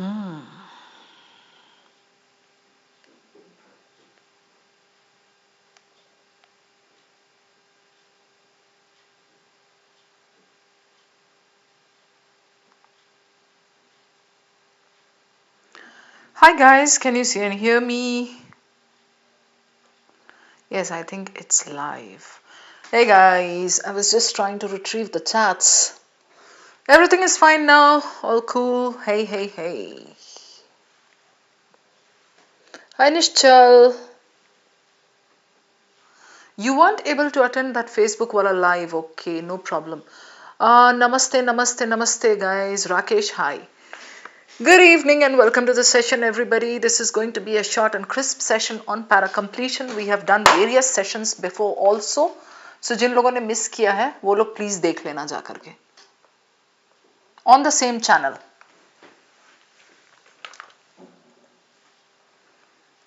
Hi guys, can you see and hear me? Yes, I think it's live. Hey guys, I was just trying to retrieve the chats. Everything is fine now, all cool. Hey, hey, hey. Hi Nishchal. You weren't able to attend that Facebook wala live. Okay, no problem. Namaste, namaste, namaste guys. Rakesh, hi. Good evening and welcome to the session everybody. This is going to be a short and crisp session on para completion. We have done various sessions before also. So जिन लोगों ने miss किया है वो लोग please देख लेना जा करके on the same channel.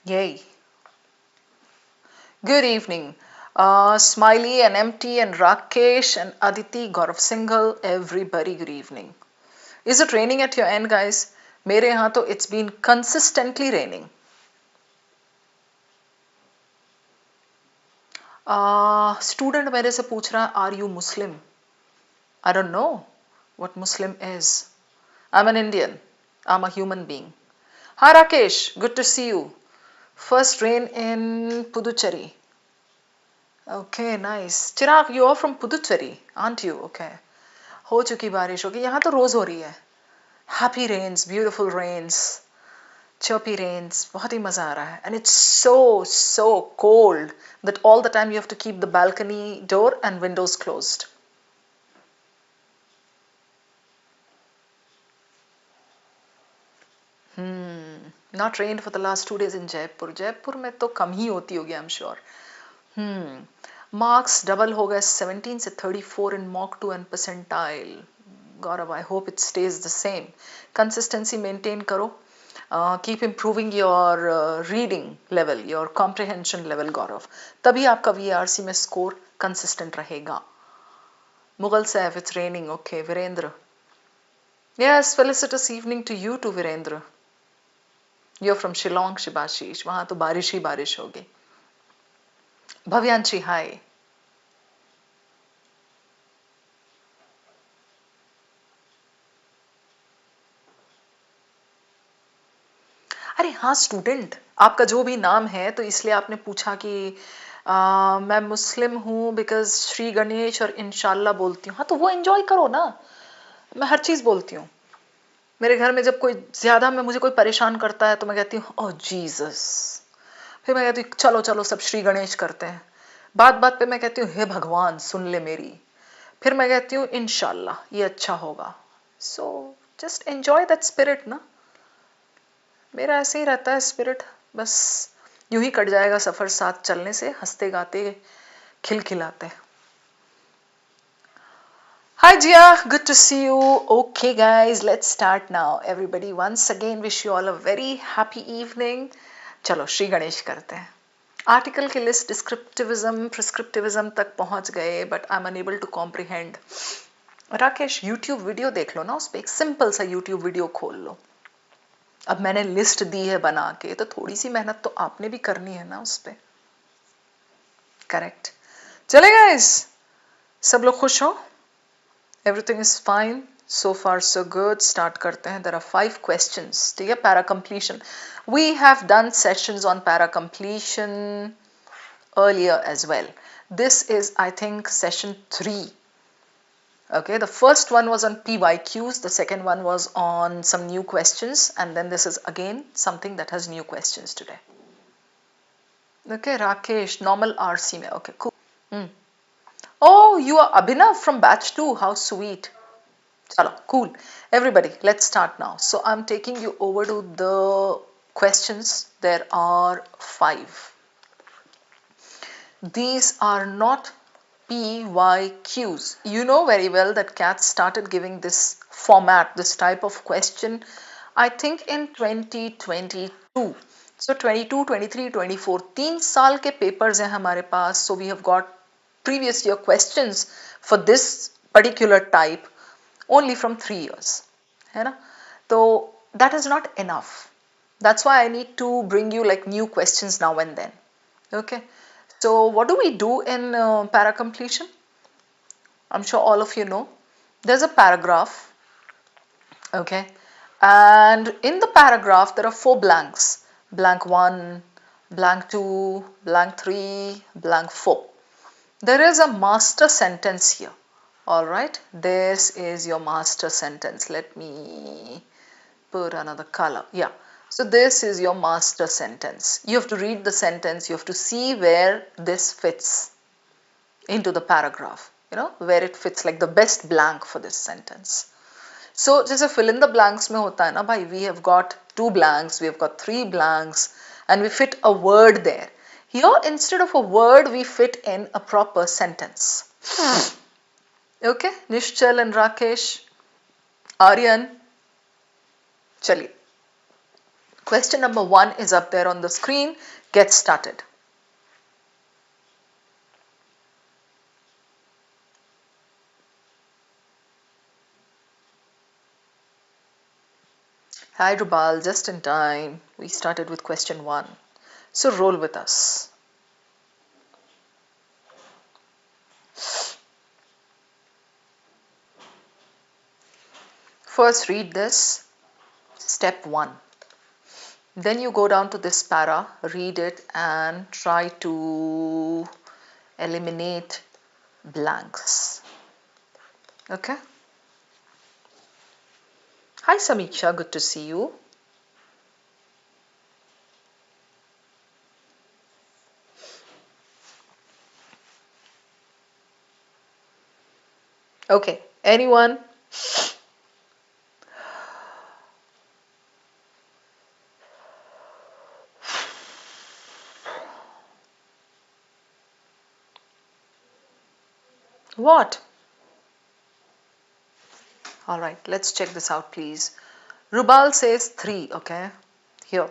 Yay. Good evening. Smiley and MT and Rakesh and Aditi, Gaurav Singhal, everybody good evening. Is it raining at your end guys? मेरे यहाँ तो it's been consistently raining. Student मेरे से पूछ रहा are you Muslim? I don't know what Muslim is. I'm an Indian. I'm a human being. Hi Rakesh, good to see you. First rain in Puducherry. Okay, nice. Chirag, you are from Puducherry, aren't you? Okay. हो चुकी बारिश होगी यहाँ तो रोज हो रही है. Happy rains, beautiful rains, chirpy rains. बहुत ही मजा आ रहा है. And it's so cold that all the time you have to keep the balcony door and windows closed. Not rained for the last 2 days in Jaipur. Jaipur में तो कम ही होती होगी, I'm sure. Marks double हो गए 17 से 34 in mock 2 and percentile. Gaurav, I hope it stays the same. Consistency maintain करो. Keep improving your reading level, your comprehension level, Gaurav. तभी आपका VRC में score consistent रहेगा. Mughal Saif, it's raining. Okay, Virendra. Yes, felicitous evening to you too, Virendra. You're from Shillong, Shibashish. वहाँ तो बारिश ही बारिश होगी. Bhavyanshi, hi. अरे हाँ स्टूडेंट, आपका जो भी नाम है तो इसलिए आपने पूछा कि मैं मुस्लिम हूँ बिकॉज श्री गणेश और इंशाल्लाह बोलती हूँ. हाँ तो वो एंजॉय करो ना. मैं हर चीज़ बोलती हूँ. मेरे घर में जब कोई ज़्यादा में मुझे कोई परेशान करता है तो मैं कहती हूँ ओह जीसस. फिर मैं कहती हूँ चलो चलो सब श्री गणेश करते हैं. बात बात पे मैं कहती हूँ हे भगवान सुन ले मेरी. फिर मैं कहती हूँ इंशाल्लाह ये अच्छा होगा. So just enjoy that spirit ना. मेरा ऐसे ही रहता है स्पिरिट. बस यूं ही कट जाएगा सफर साथ चलने से, हंसते गाते खिलखिलाते. Hi Jia, good to see you. Okay guys, let's start now. Everybody once again wish you all a very happy evening. चलो श्री गणेश करते हैं. आर्टिकल की लिस्ट डिस्क्रिप्टिविज्म प्रिस्क्रिप्टिविज्म तक पहुंच गए but I am unable to comprehend. Rakesh YouTube video देख लो ना, उस पर एक सिंपल सा यूट्यूब वीडियो खोल लो. अब मैंने लिस्ट दी है बना के तो थोड़ी सी मेहनत तो आपने भी करनी है ना उस पर. करेक्ट. चले गाइस, सब लोग खुश हो? Everything is fine so far so good. Start करते हैं. There are 5 questions. ठीक है. Para completion. We have done sessions on para completion earlier as well. This is I think session 3. Okay, the first one was on PYQs, the second one was on some new questions, and then this is again something that has new questions today. Okay, Rakesh, normal RC mein. Okay, cool. Oh, you are Abhinav from batch 2. How sweet. Chalo, cool. Everybody, let's start now. So I'm taking you over to the questions. There are 5. These are not PYQs. You know very well that CAT started giving this format, this type of question, I think in 2022. So 22, 23, 24, 3 साल के papers हैं हमारे पास. So we have got previous year questions for this particular type only from 3 years. है ना? तो that is not enough. That's why I need to bring you like new questions now and then. Okay, so what do we do in para completion? I'm sure all of you know. There's a paragraph, okay, and in the paragraph there are 4 blanks: blank 1, blank 2, blank 3, blank 4. There is a master sentence here. All right, this is your master sentence. Let me put another color. Yeah, so this is your master sentence. You have to read the sentence, you have to see where this fits into the paragraph, you know, where it fits, like the best blank for this sentence. So जैसे fill in the blanks में होता है ना भाई, we have got 2 blanks, we have got 3 blanks, and we fit a word there. Here instead of a word we fit in a proper sentence. Okay, Nishchal and Rakesh, Aryan, chaliye. Question number 1 is up there on the screen. Get started. Hi Rubal, just in time. We started with question 1. So roll with us. First read this, step 1. Then you go down to this para, read it and try to eliminate blanks. Okay? Hi Samiksha, good to see you. Okay, anyone? What? All right, let's check this out, please. Rubal says 3, okay? Here.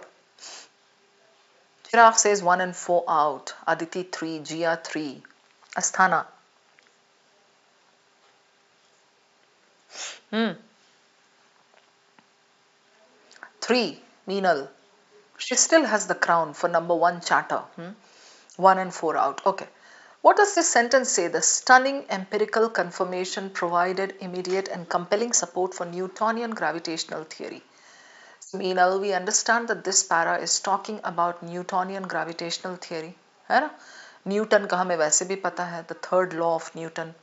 Chirag says 1 and 4 out. Aditi 3, Jia 3. Asthana. 3, Meenal. She still has the crown for number 1 chatter. 1 and 4 out. Okay. What does this sentence say? The stunning empirical confirmation provided immediate and compelling support for Newtonian gravitational theory. So, Meenal, we understand that this para is talking about Newtonian gravitational theory. है ना? Newton का हमें वैसे भी पता है, the third law of Newton.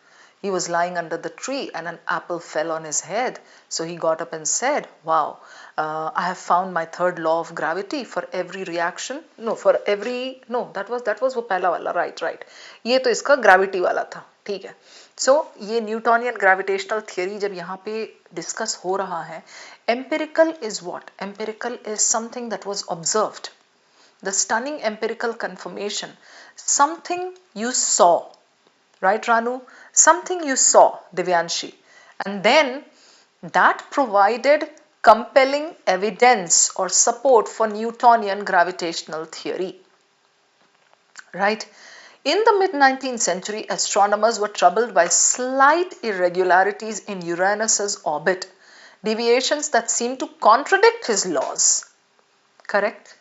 He was lying under the tree and an apple fell on his head. So he got up and said, wow, I have found my third law of gravity for every reaction. No, for every, no, that was वो पहला वाला, right. ये तो इसका gravity वाला था, ठीक है. So ये Newtonian gravitational theory जब यहाँ पे discuss हो रहा है, empirical is what? Empirical is something that was observed. The stunning empirical confirmation, something you saw. Right, Ranu? Something you saw, Divyanshi. And then that provided compelling evidence or support for Newtonian gravitational theory. Right? In the mid-19th century, astronomers were troubled by slight irregularities in Uranus's orbit, deviations that seemed to contradict his laws. Correct?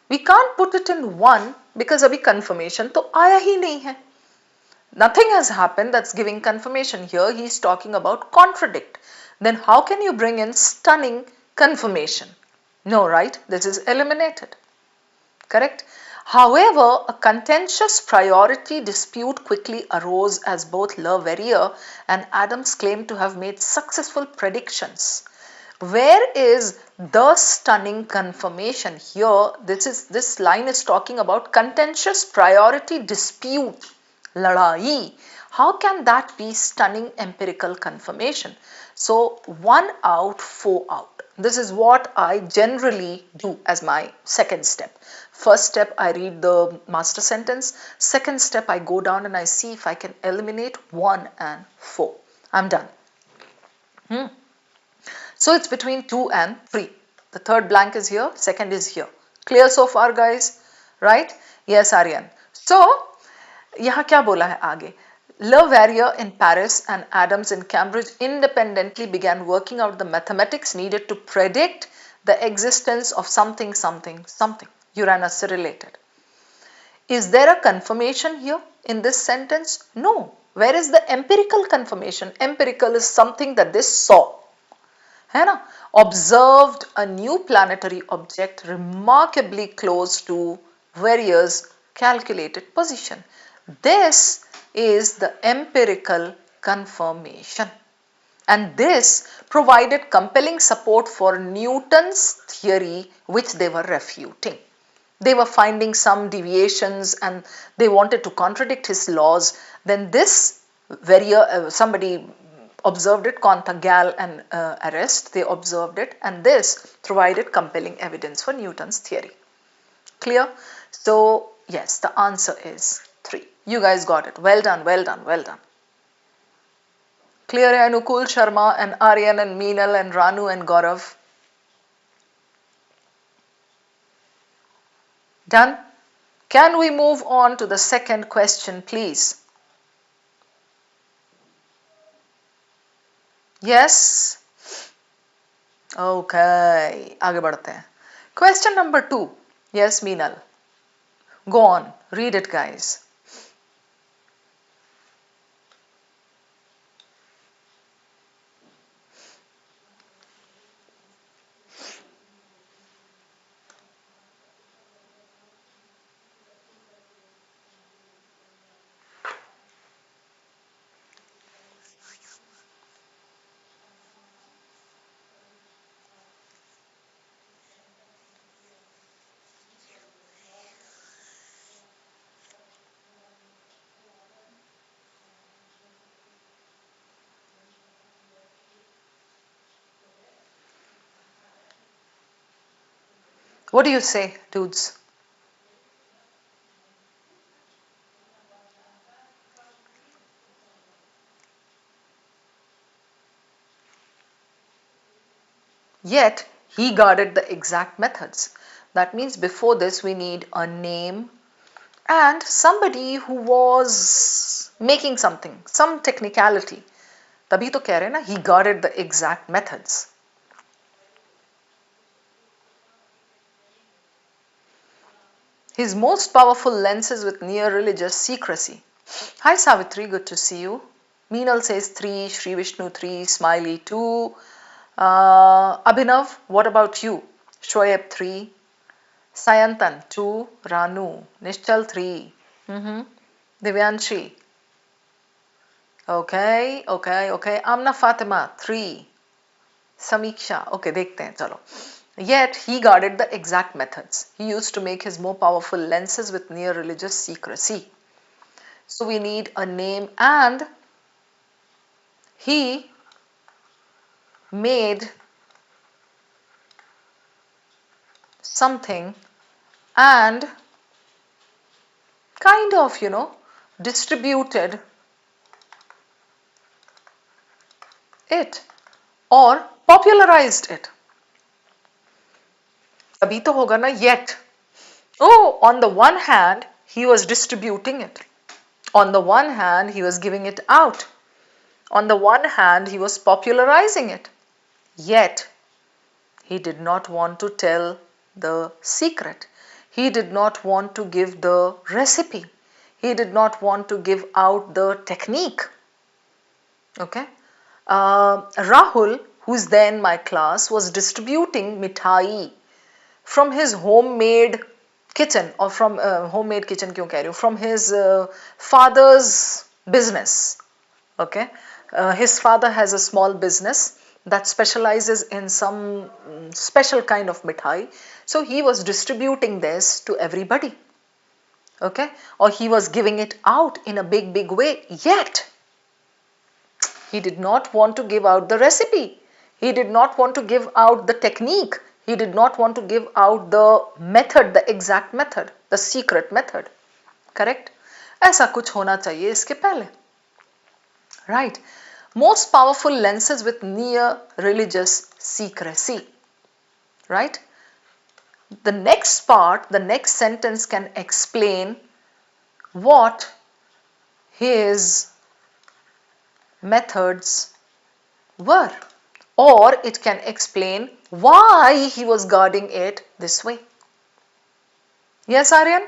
We can't put it in 1 because abhi confirmation to aaya hi nahi hai. Nothing has happened that's giving confirmation. Here he is talking about contradict. Then how can you bring in stunning confirmation? No, right? This is eliminated. Correct? However, a contentious priority dispute quickly arose as both Le Verrier and Adams claimed to have made successful predictions. Where is the stunning confirmation? Here, this line is talking about contentious priority dispute. Ladai. How can that be stunning empirical confirmation? So 1 out, 4 out. This is what I generally do as my second step. First step, I read the master sentence. Second step, I go down and I see if I can eliminate 1 and 4. I'm done. So it's between 2 and 3. The third blank is here, second is here. Clear so far, guys? Right? Yes, Aryan. So, यहाँ क्या बोला है आगे? Le Verrier in Paris and Adams in Cambridge independently began working out the mathematics needed to predict the existence of something, something, something, Uranus से related. Is there a confirmation here in this sentence? No. Where is the empirical confirmation? Empirical is something that they saw. है ना? Observed a new planetary object remarkably close to various calculated position. This is the empirical confirmation. And this provided compelling support for Newton's theory, which they were refuting. They were finding some deviations and they wanted to contradict his laws. Then this somebody observed it, Gal and Arrest, they observed it, and this provided compelling evidence for Newton's theory. Clear? So yes, the answer is 3. You guys got it. Well done, well done, well done. Clear hai Anukul Sharma and Aryan and Meenal and Ranu and Gaurav? Done? Can we move on to the second question, please? Yes? Okay, आगे बढ़ते हैं. Question number 2. Yes, Meenal. Go on, read it, guys. What do you say, dudes? Yet, he guarded the exact methods. That means before this we need a name and somebody who was making something, some technicality. तभी तो कह रहे हैं ना, he guarded the exact methods. His most powerful lenses with near religious secrecy. Hi Savitri, good to see you. Meenal says 3, Sri Vishnu 3, Smiley 2. Abhinav, what about you? Shoaib 3, Sayantan 2, Ranu, Nishchal 3, Divyanshi. Okay. Amna Fatima 3, Samiksha. Okay, देखते हैं चलो. Yet he guarded the exact methods. He used to make his more powerful lenses with near religious secrecy. So we need a name, and he made something and kind of, distributed it or popularized it. अभी तो होगा ना yet. Oh, on the one hand, he was distributing it. On the one hand, he was giving it out. On the one hand, he was popularizing it. Yet, he did not want to tell the secret. He did not want to give the recipe. He did not want to give out the technique. Okay? Rahul, who's there in my class, was distributing mithai from his homemade kitchen, or from homemade kitchen क्यों कह रही हूँ, from his father's business. Okay, his father has a small business that specializes in some special kind of mithai. So he was distributing this to everybody. Okay, or he was giving it out in a big way. Yet he did not want to give out the recipe. He did not want to give out the technique. He did not want to give out the method, the exact method, the secret method. Correct? ऐसा कुछ होना चाहिए इसके पहले. Right. Most powerful lenses with near religious secrecy. Right? The next part, the next sentence can explain what his methods were, or it can explain why he was guarding it this way. Yes, Aryan?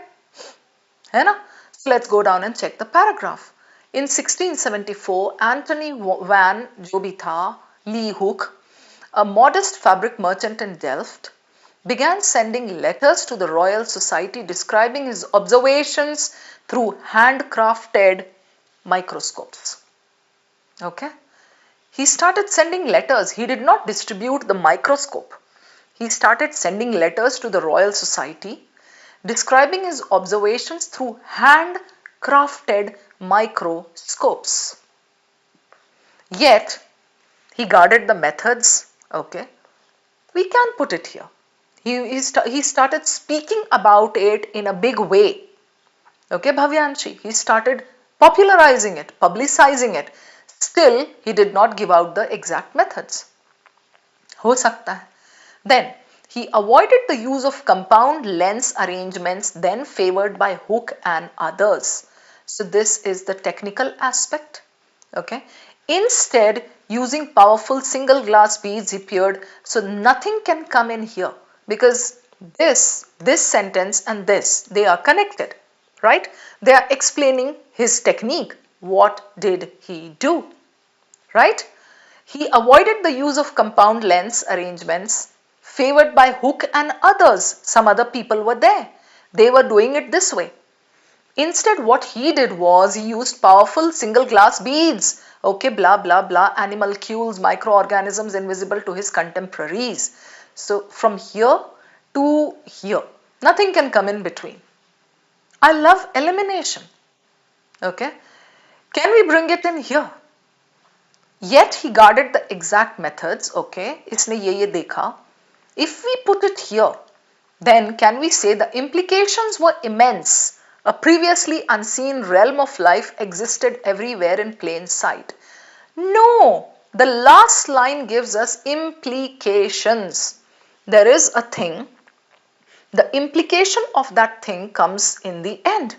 है ना? So let's go down and check the paragraph. In 1674, Anthony Van जो भी था, Lee Hook, a modest fabric merchant in Delft, began sending letters to the Royal Society describing his observations through handcrafted microscopes. Okay? He started sending letters. He did not distribute the microscope. He started sending letters to the Royal Society describing his observations through handcrafted microscopes. Yet, he guarded the methods. Okay, we can put it here. He started speaking about it in a big way. Okay, Bhavyanshi, he started popularizing it, publicizing it. Still, he did not give out the exact methods. हो सकता है. Then, he avoided the use of compound lens arrangements then favored by Hooke and others. So this is the technical aspect. Okay. Instead, using powerful single glass beads he appeared, so nothing can come in here because this sentence and this, they are connected, right? They are explaining his technique. What did he do, right? He avoided the use of compound lens arrangements favored by Hooke and others. Some other people were there. They were doing it this way. Instead, what he did was he used powerful single glass beads. Okay, blah, blah, blah, animalcules, microorganisms invisible to his contemporaries. So from here to here, nothing can come in between. I love elimination. Okay, can we bring it in here? Yet he guarded the exact methods. Okay, इसने ये देखा. If we put it here, then can we say the implications were immense? A previously unseen realm of life existed everywhere in plain sight. No, the last line gives us implications. There is a thing. The implication of that thing comes in the end.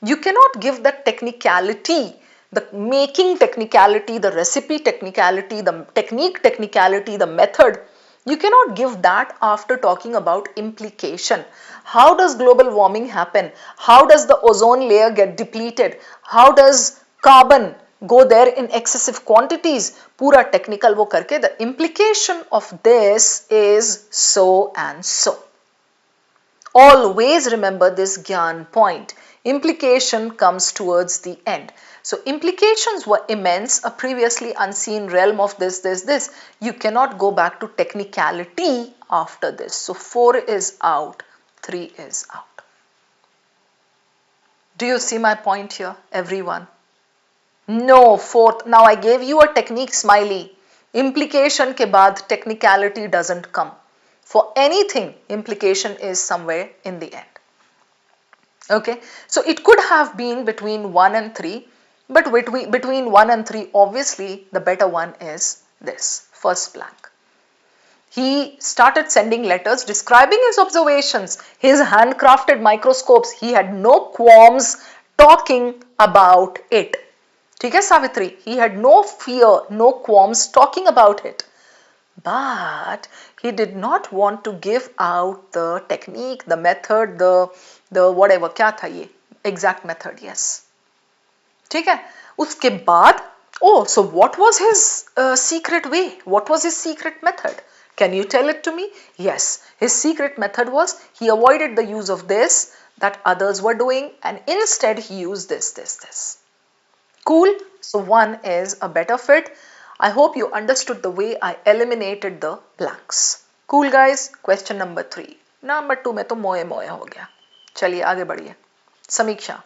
You cannot give the technicality, the making technicality, the recipe technicality, the technique technicality, the method. You cannot give that after talking about implication. How does global warming happen? How does the ozone layer get depleted? How does carbon go there in excessive quantities? Pura technical wo karke, the implication of this is so and so. Always remember this Gyan point. Implication comes towards the end. So implications were immense, a previously unseen realm of this. You cannot go back to technicality after this. So 4 is out, 3 is out. Do you see my point here, everyone? No, fourth. Now I gave you a technique, Smiley. Implication ke baad technicality doesn't come. For anything, implication is somewhere in the end. Okay, so it could have been between 1 and 3, but between 1 and 3, obviously the better one is this, first blank. He started sending letters describing his observations, his handcrafted microscopes. He had no qualms talking about it. ठीक है Savitri? He had no fear, no qualms talking about it. But he did not want to give out the technique, the method, the whatever, क्या था ये? Exact method, yes. ठीक है? उसके बाद, oh, so what was his secret way? What was his secret method? Can you tell it to me? Yes, his secret method was he avoided the use of this that others were doing and instead he used this. Cool? So 1 is a better fit. I hope you understood the way I eliminated the blanks. Cool guys? Question number 3. Number 2 में तो मोए मोए हो गया. चलिए आगे बढ़िए. समीक्षा.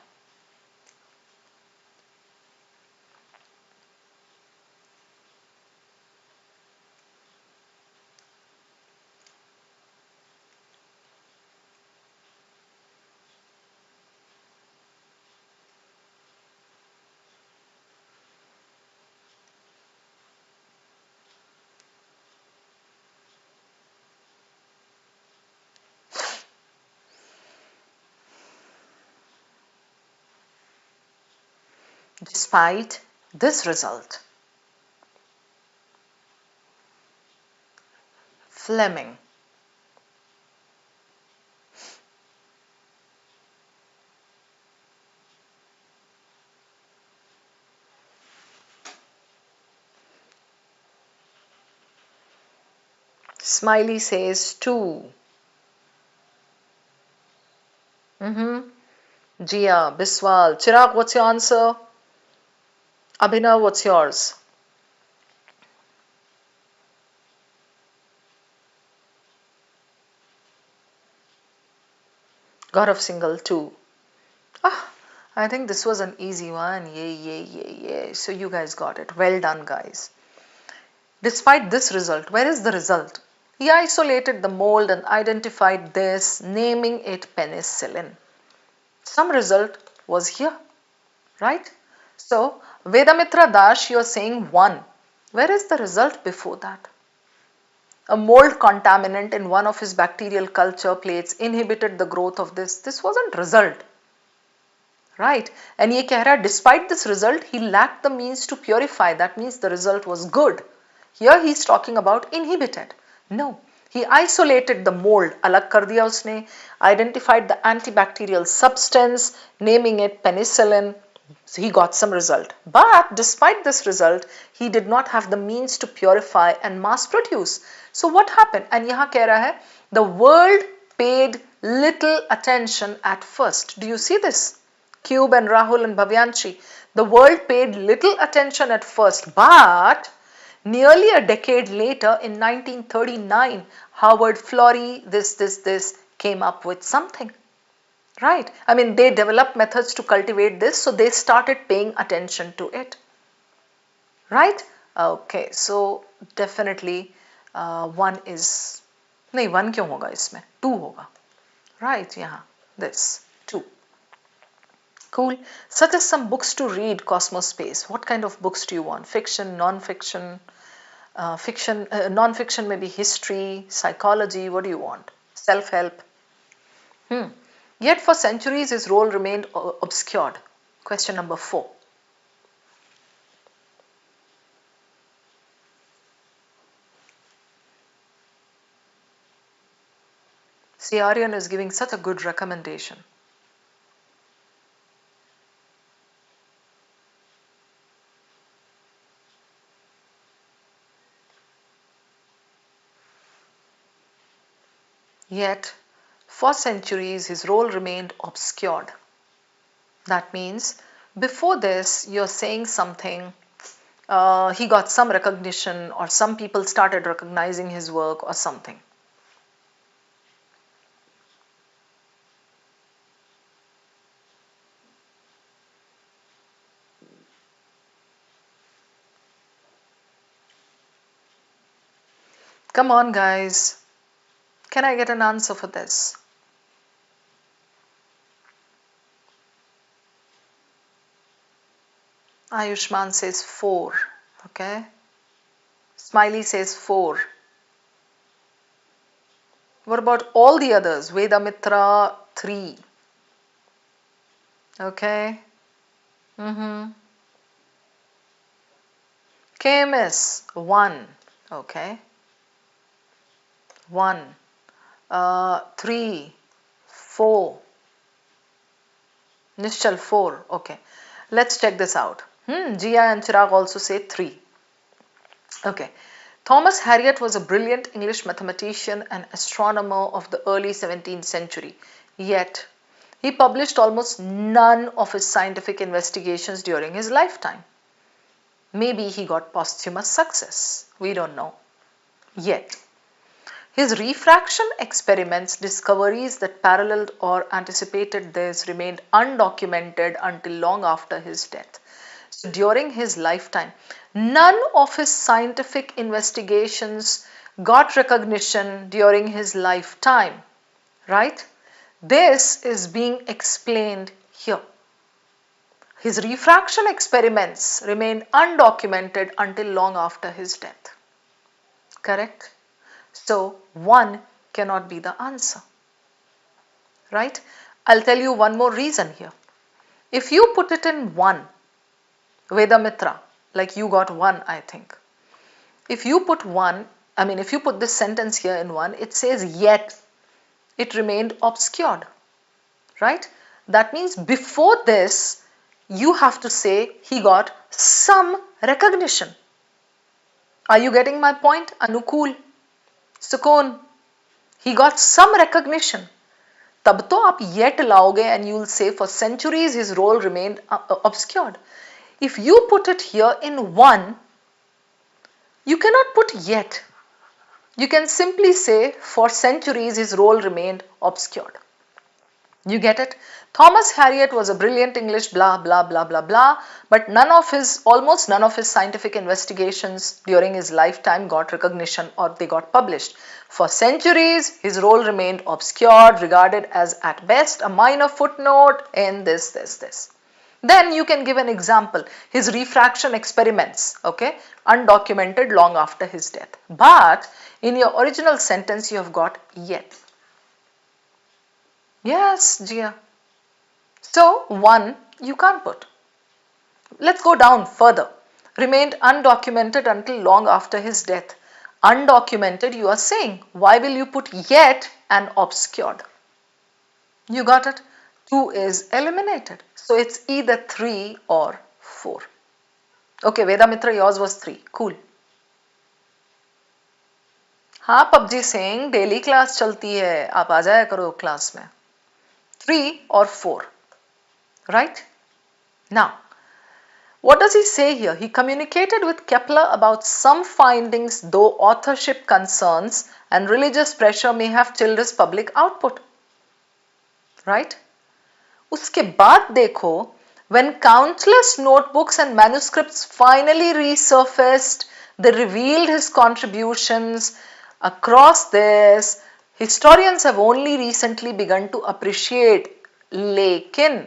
Despite this result, Fleming. Smiley says 2. Jia, Biswal. Chirag, what's your answer? Abhinav, what's yours? God of Single 2. Ah, I think this was an easy one. Yay, yay, yay, yay. So you guys got it. Well done, guys. Despite this result, where is the result? He isolated the mold and identified this, naming it penicillin. Some result was here, right? So, Vedamitra Dash, you are saying 1. Where is the result before that? A mold contaminant in one of his bacterial culture plates inhibited the growth of this. This wasn't result, right? And ye keh raha, despite this result, he lacked the means to purify. That means the result was good. Here he is talking about inhibited. No, he isolated the mold, alag kar diya usne, identified the antibacterial substance, naming it penicillin. So he got some result. But despite this result, he did not have the means to purify and mass produce. So what happened? And yahan keh raha hai, the world paid little attention at first. Do you see this? Cube and Rahul and Bhavyanshi. The world paid little attention at first, but nearly a decade later, in 1939, Howard Florey, this came up with something. Right? I mean, they developed methods to cultivate this, so they started paying attention to it. Right? Okay, so definitely 1 is, नहीं 1 क्यों होगा इसमें, 2 होगा. Right? यहाँ, this, 2. Cool. Suggest some books to read, Cosmos Space. What kind of books do you want? Fiction, non-fiction? Non-fiction maybe history, psychology. What do you want? Self-help. Yet for centuries his role remained obscured. Question number 4. See, Aryan is giving such a good recommendation. Yet, for centuries, his role remained obscured. That means, before this, you're saying something, he got some recognition, or some people started recognizing his work, or something. Come on, guys. Can I get an answer for this? Ayushman says 4. Okay. Smiley says 4. What about all the others? Vedamitra 3. Okay. KMS 1. Okay. 1. 3. 4. Nishchal 4. Okay. Let's check this out. Jia and Chirag also say 3. Okay. Thomas Harriot was a brilliant English mathematician and astronomer of the early 17th century. Yet, he published almost none of his scientific investigations during his lifetime. Maybe he got posthumous success. We don't know. Yet, his refraction experiments, discoveries that paralleled or anticipated this, remained undocumented until long after his death. So during his lifetime, none of his scientific investigations got recognition during his lifetime, right? This is being explained here. His refraction experiments remained undocumented until long after his death. Correct? So 1 cannot be the answer, right? I'll tell you one more reason here. If you put it in 1, Vedamitra, like you got 1, I think. If you put 1 I mean, if you put this sentence here in one, it says yet it remained obscured, right? That means before this, you have to say he got some recognition. Are you getting my point? Anukul, Sukun, he got some recognition. तब तो आप yet लाओगे and you will say for centuries his role remained obscured. If you put it here in one, you cannot put yet. You can simply say for centuries his role remained obscured. You get it? Thomas Harriot was a brilliant English blah blah blah blah blah, but almost none of his scientific investigations during his lifetime got recognition or they got published. For centuries, his role remained obscured, regarded as at best a minor footnote in this. Then you can give an example, his refraction experiments, okay, undocumented long after his death. But in your original sentence, you have got yet. Yes, Jia. So, one you can't put. Let's go down further. Remained undocumented until long after his death. Undocumented, you are saying. Why will you put yet and obscured? You got it? 2 is eliminated. So, it's either 3 or 4. Okay, Veda Mitra, yours was 3. Cool. हाँ PUBG saying daily class चलती है, आप आ जाया करो class में. 3 or 4, right? Now, what does he say here? He communicated with Kepler about some findings, though authorship concerns and religious pressure may have chilled his public output, right? उसके बाद देखो, when countless notebooks and manuscripts finally resurfaced, they revealed his contributions across this. Historians have only recently begun to appreciate, लेकिन,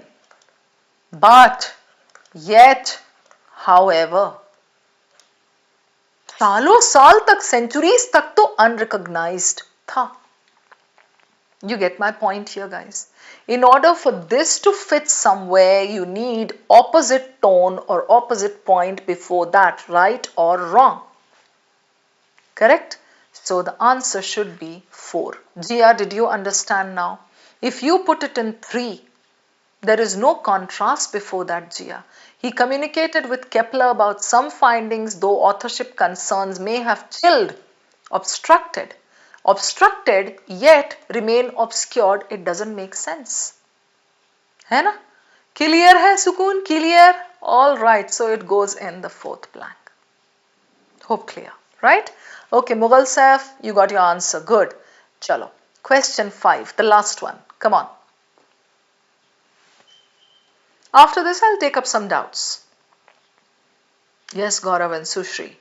but, yet, however, सालों साल तक, centuries तक तो unrecognized था. You get my point here, guys. In order for this to fit somewhere, you need opposite tone or opposite point before that, right or wrong. Correct? So the answer should be 4. Jia, did you understand now? If you put it in 3, there is no contrast before that, Jia. He communicated with Kepler about some findings, though authorship concerns may have chilled, obstructed, yet remain obscured. It doesn't make sense. है ना? Clear है सुकून? Clear? All right. So it goes in the 4th blank. Hope clear, right? Okay, Mughal Saif, you got your answer. Good. Chalo. Question 5, the last one. Come on. After this, I'll take up some doubts. Yes, Gaurav and Sushri.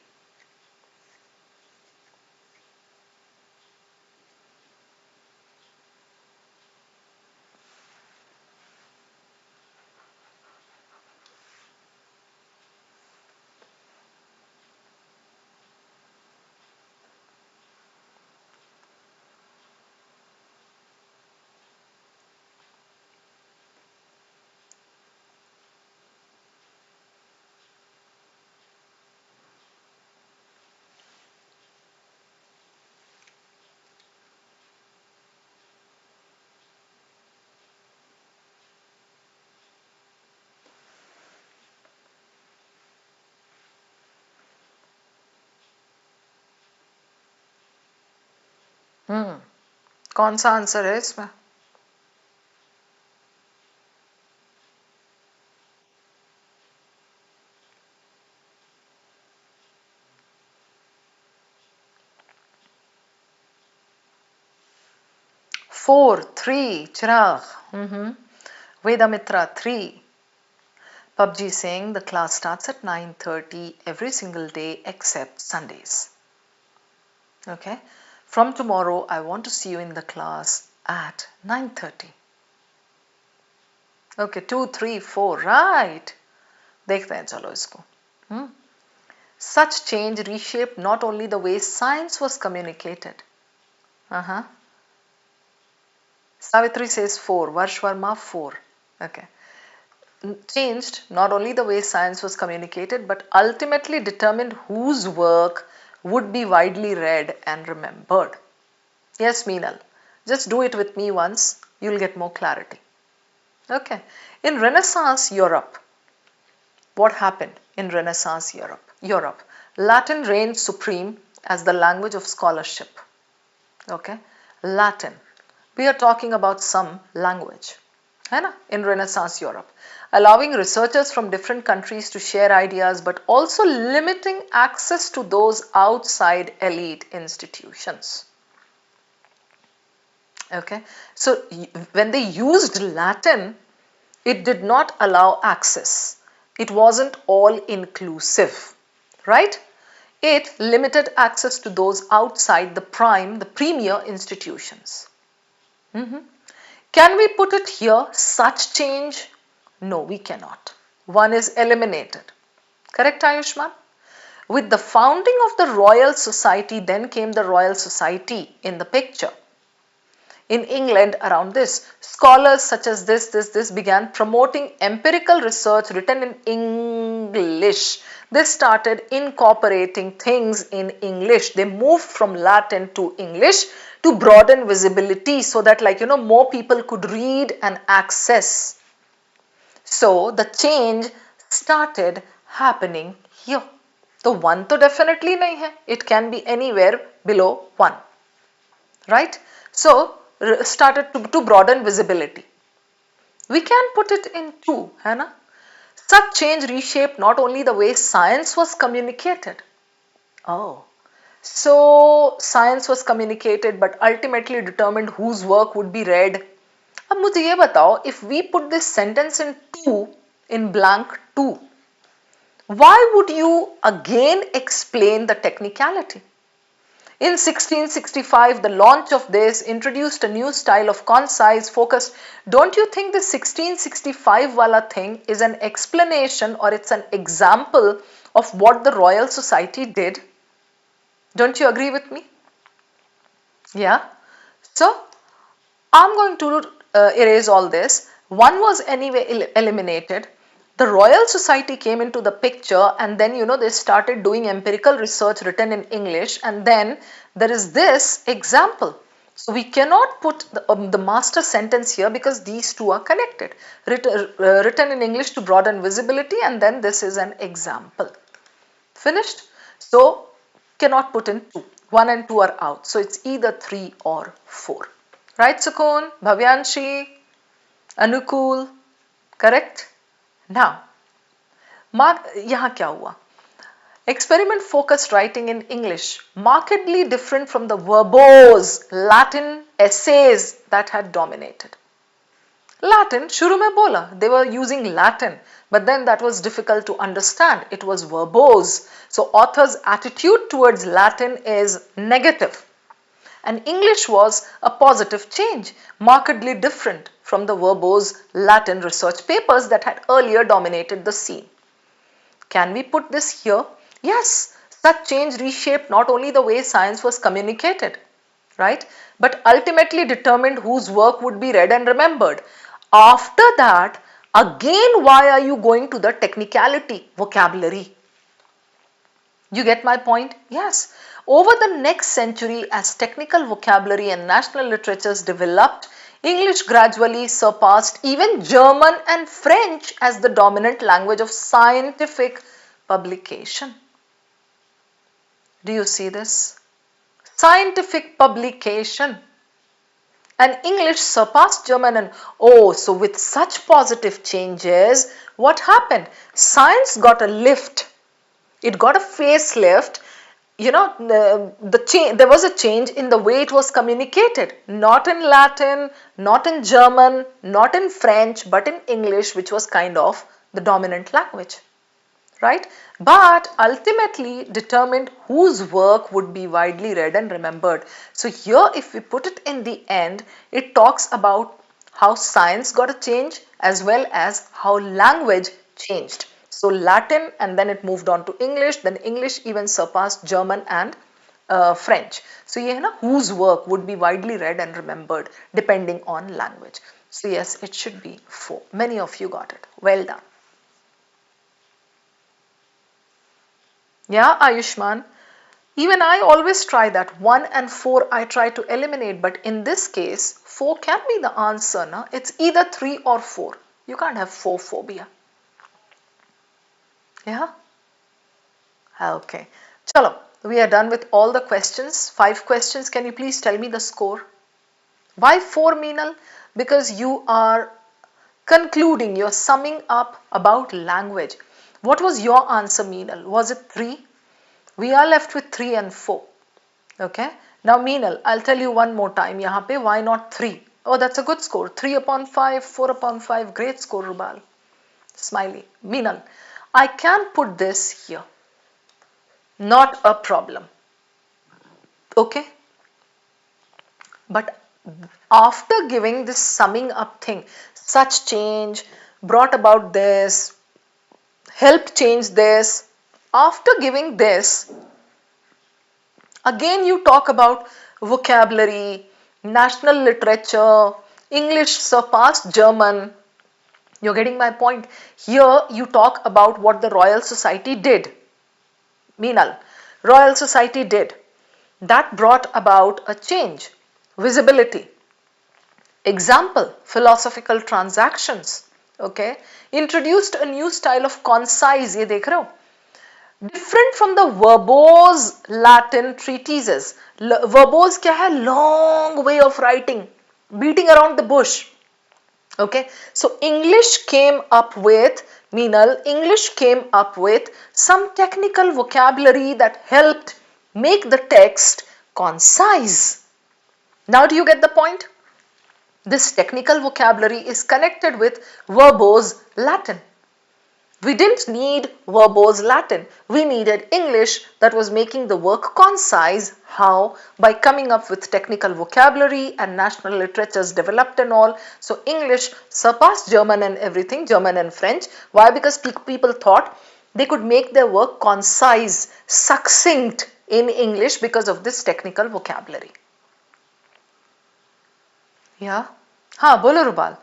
कौन सा answer है इसमें? Four, 3, Chirag. Vedamitra, 3. PUBG saying the class starts at 9:30 every single day except Sundays. Okay. From tomorrow, I want to see you in the class at 9:30. Okay, 2, 3, 4, right. देखते हैं चलो इसको. Such change reshaped not only the way science was communicated. Savitri says 4, Varsh Varma 4. Okay. Changed not only the way science was communicated but ultimately determined whose work would be widely read and remembered? Yes, Meenal. Just do it with me once, you'll get more clarity. Okay. In Renaissance Europe, what happened in Renaissance Europe? Latin reigned supreme as the language of scholarship. Okay. Latin. We are talking about some language. है ना? In Renaissance Europe, allowing researchers from different countries to share ideas but also limiting access to those outside elite institutions. Okay, so when they used Latin, it did not allow access. It wasn't all inclusive, right? It limited access to those outside the premier institutions. Can we put it here, such change? No, we cannot. One is eliminated. Correct, Ayushman? With the founding of the Royal Society, then came the Royal Society in the picture. In England, around this, scholars such as this began promoting empirical research written in English. They started incorporating things in English. They moved from Latin to English to broaden visibility so that, like, more people could read and access. So the change started happening here. The 1 to definitely nahi hai. It can be anywhere below 1. Right? So started to broaden visibility. We can put it in 2, hai na? Such change reshaped not only the way science was communicated. Oh, so science was communicated but ultimately determined whose work would be read. अब मुझे ये बताओ, if we put this sentence in 2, in blank 2, why would you again explain the technicality? In 1665, the launch of this introduced a new style of concise, focused. Don't you think the 1665 wala thing is an explanation, or it's an example of what the Royal Society did? Don't you agree with me? Yeah. So, I'm going to erase all this. 1 was anyway eliminated. The Royal Society came into the picture, and then they started doing empirical research written in English, and then there is this example. So we cannot put the master sentence here because these two are connected. Written in English to broaden visibility, and then this is an example. Finished? So cannot put in 2. 1 and 2 are out. So it's either 3 or 4. Right, Sukun, Bhavyanshi, Anukul, correct? Now, यहाँ क्या हुआ? Experiment focused writing in English, markedly different from the verbose Latin essays that had dominated. Latin, shuru mein bola, they were using Latin, but then that was difficult to understand. It was verbose. So author's attitude towards Latin is negative. And English was a positive change, markedly different from the verbose Latin research papers that had earlier dominated the scene. Can we put this here? Yes, such change reshaped not only the way science was communicated, right, but ultimately determined whose work would be read and remembered. After that, again, why are you going to the technicality vocabulary? You get my point? Yes. Over the next century, as technical vocabulary and national literatures developed, English gradually surpassed even German and French as the dominant language of scientific publication. Do you see this? Scientific publication. And English surpassed German, and so with such positive changes, what happened? Science got a lift. It got a facelift. There was a change in the way it was communicated, not in Latin, not in German, not in French, but in English, which was kind of the dominant language, right? But ultimately determined whose work would be widely read and remembered. So here, if we put it in the end, it talks about how science got a change as well as how language changed. So Latin, and then it moved on to English, then English even surpassed German and French. So ये है ना, whose work would be widely read and remembered depending on language. So yes, it should be 4. Many of you got it. Well done. Yeah, Ayushman. Even I always try that. 1 and 4 I try to eliminate, but in this case 4 can be the answer. Na? It's either 3 or 4. You can't have 4 phobia. Yeah? Okay. Chalo, we are done with all the questions. 5 questions. Can you please tell me the score? Why 4, Meenal? Because you are concluding, you're summing up about language. What was your answer, Meenal? Was it 3? We are left with 3 and 4. Okay. Now, Meenal, I'll tell you one more time. Yahan pe, why not 3? Oh, that's a good score. 3 upon 5, 4 upon 5. Great score, Rubal. Smiley. Meenal, I can put this here. Not a problem. Okay. But after giving this summing up thing, such change brought about this, helped change this, after giving this, again you talk about vocabulary, national literature, English surpassed German. You're getting my point. Here you talk about what the Royal Society did. Meenal, Royal Society did. That brought about a change. Visibility. Example, philosophical transactions. Okay. Introduced a new style of concise. ये देख रहे हो? Different from the verbose Latin treatises. Verbose क्या है? Long way of writing, beating around the bush. Okay, so English came up with, Meenal, English came up with some technical vocabulary that helped make the text concise. Now do you get the point? This technical vocabulary is connected with verbose Latin. We didn't need verbose Latin. We needed English that was making the work concise. How? By coming up with technical vocabulary and national literatures developed and all. So English surpassed German and everything, German and French. Why? Because people thought they could make their work concise, succinct in English because of this technical vocabulary. Yeah? हाँ बोलो रुबाल.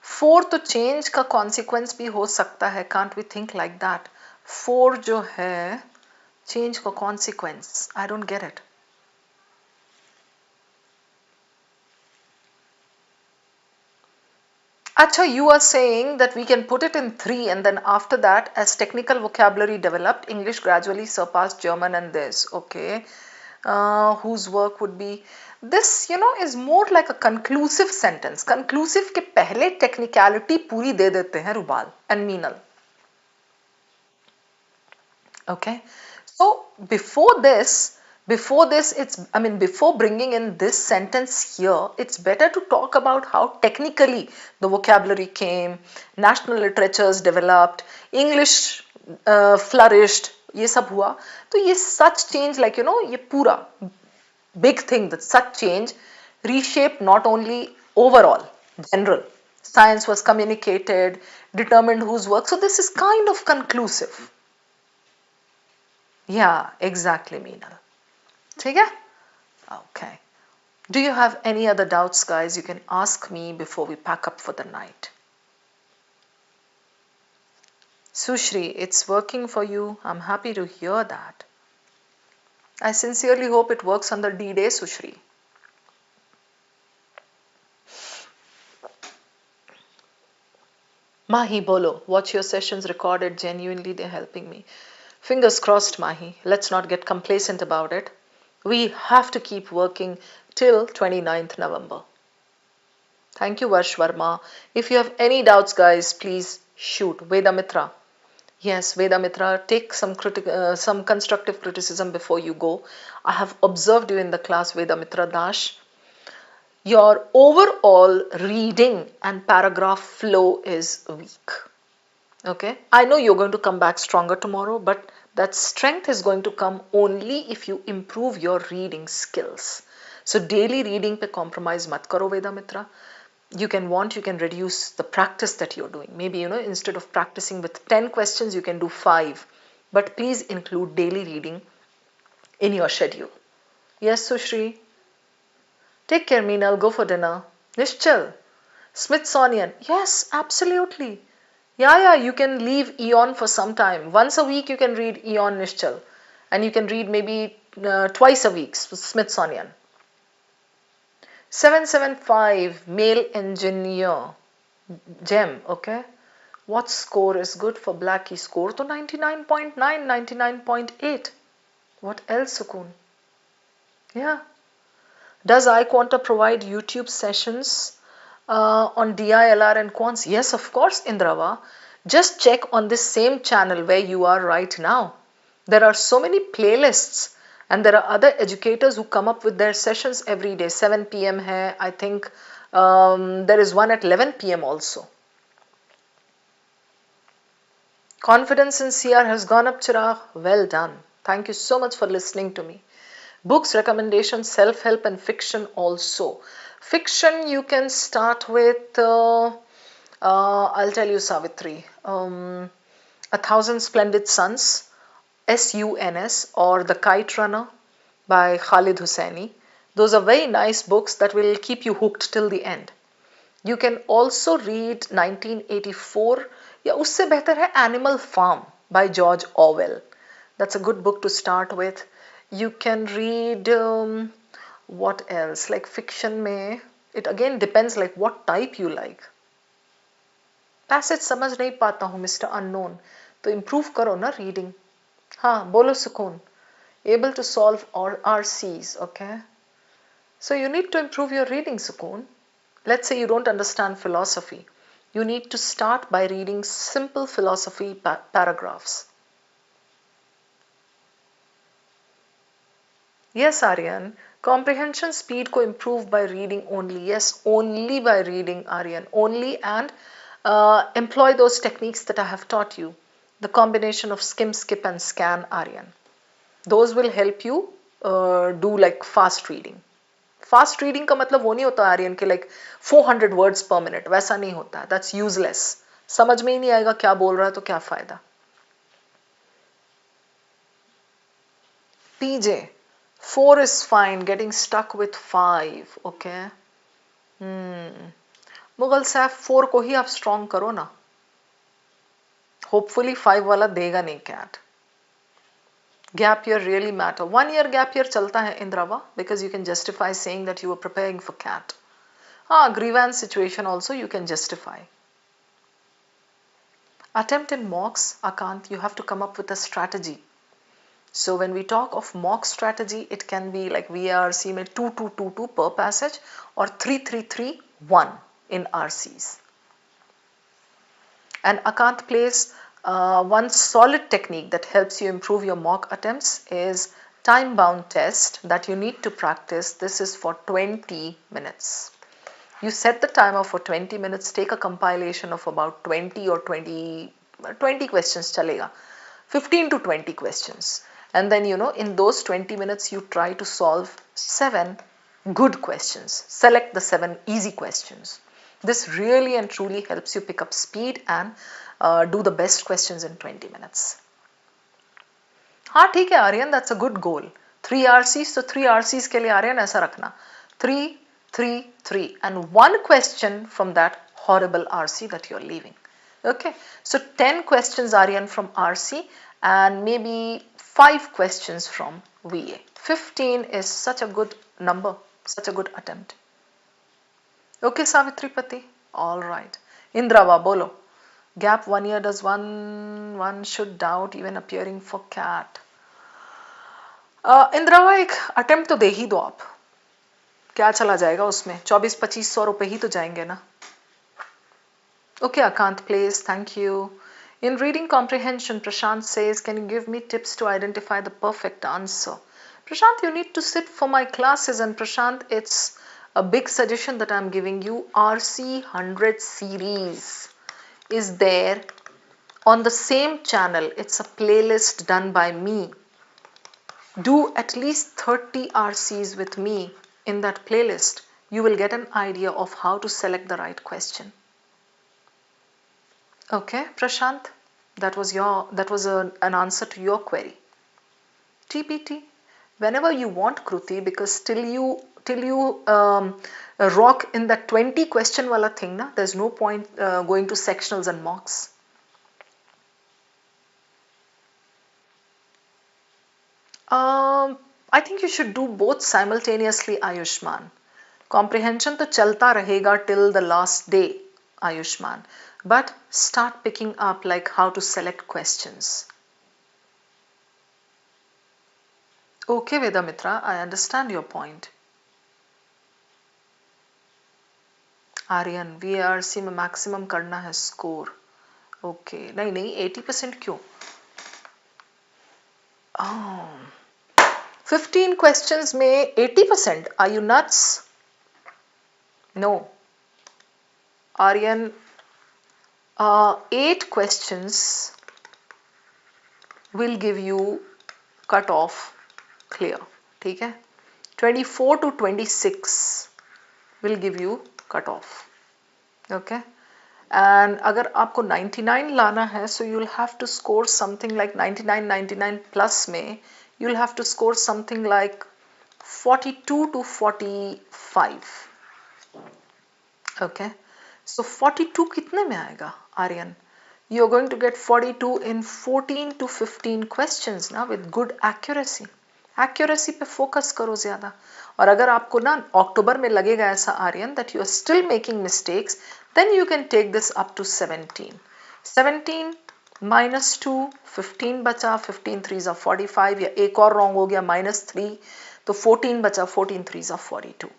4 तो change का consequence भी हो सकता है. Can't we think like that? 4 जो है चेंज का consequence. I don't get it. Acha, you are saying that we can put it in 3 and then after that, as technical vocabulary developed, English gradually surpassed German and this. Okay. Whose work would be this, is more like a conclusive sentence. Conclusive के पहले technicality पूरी दे देते हैं रुबाल and Meenal. Okay. So before this, before bringing in this sentence here, it's better to talk about how technically the vocabulary came, national literatures developed, English flourished, ये सब हुआ. तो ये such change, like ये पूरा big thing, that such change reshaped not only overall, general, science was communicated, determined whose work. So this is kind of conclusive. Yeah, exactly, Meenal. ठीक है? Okay. Do you have any other doubts, guys? You can ask me before we pack up for the night. Sushri, it's working for you. I'm happy to hear that. I sincerely hope it works on the D-Day, Sushri. Mahi, bolo. Watch your sessions recorded. Genuinely, they're helping me. Fingers crossed, Mahi. Let's not get complacent about it. We have to keep working till 29th November. Thank you, Varsh Verma. If you have any doubts, guys, please shoot. Veda Mitra. Yes, Veda Mitra, take some constructive criticism before you go. I have observed you in the class, Veda Mitra Dash. Your overall reading and paragraph flow is weak. Okay, I know you're going to come back stronger tomorrow, but that strength is going to come only if you improve your reading skills. So daily reading pe compromise mat karo, Veda Mitra. You can reduce the practice that you're doing. Maybe, instead of practicing with 10 questions, you can do 5. But please include daily reading in your schedule. Yes, Sushri. Take care, Meenal. Go for dinner. Nishchal. Smithsonian. Yes, absolutely. Yeah, you can leave Eon for some time. Once a week, you can read Eon Nishchal. And you can read maybe twice a week, Smithsonian. 775, male engineer, gem, okay. What score is good for Blackie? Score to 99.9, 99.8. What else, Sukun? Yeah. Does iQuanta provide YouTube sessions on DILR and quants? Yes, of course, Indrava. Just check on this same channel where you are right now. There are so many playlists, and there are other educators who come up with their sessions every day. 7 p.m. hai, I think there is one at 11 p.m. also. Confidence in CR has gone up, Chirag. Well done. Thank you so much for listening to me. Books, recommendations, self-help and fiction also. Fiction you can start with, I'll tell you Savitri, A Thousand Splendid Suns, SUNS, or The Kite Runner by Khalid Hosseini. Those are very nice books that will keep you hooked till the end. You can also read 1984, या उससे बेहतर है Animal Farm by George Orwell. That's a good book to start with. You can read what else, like fiction में, it again depends like what type you like. Passage समझ नहीं पाता हूँ Mr. Unknown, तो improve करो ना reading. हाँ बोलो सुकून. Able to solve or RCs, okay. So you need to improve your reading, Sukoon. Let's say you don't understand philosophy. You need to start by reading simple philosophy paragraphs. Yes, Aryan. Comprehension speed ko improve by reading only. Yes, only by reading, Aryan. Only, and employ those techniques that I have taught you. The combination of skim, skip and scan, Aryan. Those will help you do like fast reading. Fast reading का मतलब वो नहीं होता आर्यन के like 400 words पर minute, वैसा नहीं होता. That's useless. समझ में ही नहीं आएगा क्या बोल रहा है तो क्या फायदा. पीजे 4 is fine, getting stuck with 5, okay. Mughal Saif 4 को ही आप स्ट्रॉन्ग करो ना. होपफुली 5 वाला देगा नहीं cat. Gap year really matter. 1 year gap year chalta hai Indrava, because you can justify saying that you were preparing for CAT. Grievance situation also you can justify. Attempt in mocks, Akant, you have to come up with a strategy. So when we talk of mock strategy, it can be like VRC mein 2-2-2-2 per passage or 3-3-3-1 in RCs. And Akant plays one solid technique that helps you improve your mock attempts is time-bound test that you need to practice. This is for 20 minutes. You set the timer for 20 minutes, take a compilation of about 20 or 20 questions chalega, 15 to 20 questions. And then, in those 20 minutes, you try to solve 7 good questions. Select the 7 easy questions. This really and truly helps you pick up speed and do the best questions in 20 minutes. हाँ ठीक है Aryan, that's a good goal. 3 RCs, so 3 RCs के लिए आर्यन ऐसा रखना 3, 3, 3 and 1 question from that horrible RC that you're leaving. Okay, so 10 questions Aryan from RC and maybe 5 questions from VA. 15 is such a good number, such a good attempt. Okay, Savitri Pati. All right. Indrava, bolo. Gap 1 year, does one should doubt even appearing for CAT? इंद्रावा एक attempt तो दे ही दो आप. क्या चला जाएगा उसमें? 24-25 रुपए ही तो जाएंगे ना. Okay, Akant, please. Thank you. In reading comprehension, Prashant says, can you give me tips to identify the perfect answer? Prashant, you need to sit for my classes, and Prashant, it's a big suggestion that I'm giving you. RC 100 series is there on the same channel. It's a playlist done by me. Do at least 30 RCs with me in that playlist. You will get an idea of how to select the right question. Okay, Prashant, that was an answer to your query. TPT, whenever you want, Kruti, because till you rock in that 20 question wala thing, na, there's no point going to sectionals and mocks. I think you should do both simultaneously, Ayushman. Comprehension तो चलता रहेगा till the last day, Ayushman. But start picking up like how to select questions. Okay, Vedamitra, I understand your point. Aryan VARC में maximum करना है score. Okay नहीं नहीं 80% क्यों? 15 questions में 80%? Are you nuts? No. Aryan, 8 questions will give you cut off clear. ठीक है? 24 to 26 will give you cut off. Okay? And अगर आपको 99 लाना है, so you'll have to score something like 99 plus में you'll have to score something like 42 to 45. Okay, so 42 कितने में आएगा Aryan? You're going to get 42 in 14 to 15 questions ना with good accuracy. Accuracy पे focus करो ज़्यादा. और अगर आपको ना अक्टूबर में लगेगा ऐसा Aryan that you are still making mistakes, then you can take this up to 17. 17 minus 2, 15 बचा, 15 3s are 45, या एक और wrong हो गया minus 3, तो 14 बचा, 14 3s are 42.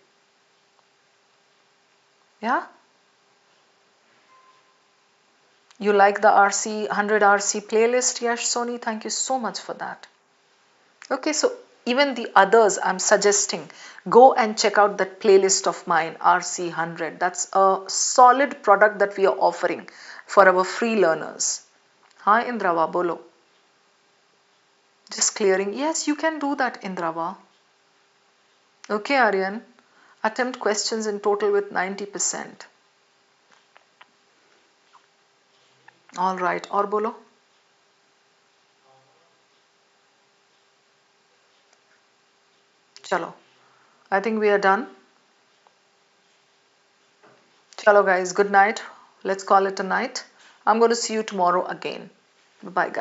Yeah? You like the RC 100 RC playlist? Yes, Sony, thank you so much for that. Okay, so even the others I'm suggesting, go and check out that playlist of mine, RC 100. That's a solid product that we are offering for our free learners. Hi Indrava, bolo. Just clearing. Yes, you can do that, Indrava. Okay, Aryan. Attempt questions in total with 90%. All right, और बोलो. Chalo. I think we are done. Chalo guys, good night. Let's call it a night. I'm going to see you tomorrow again. Bye guys.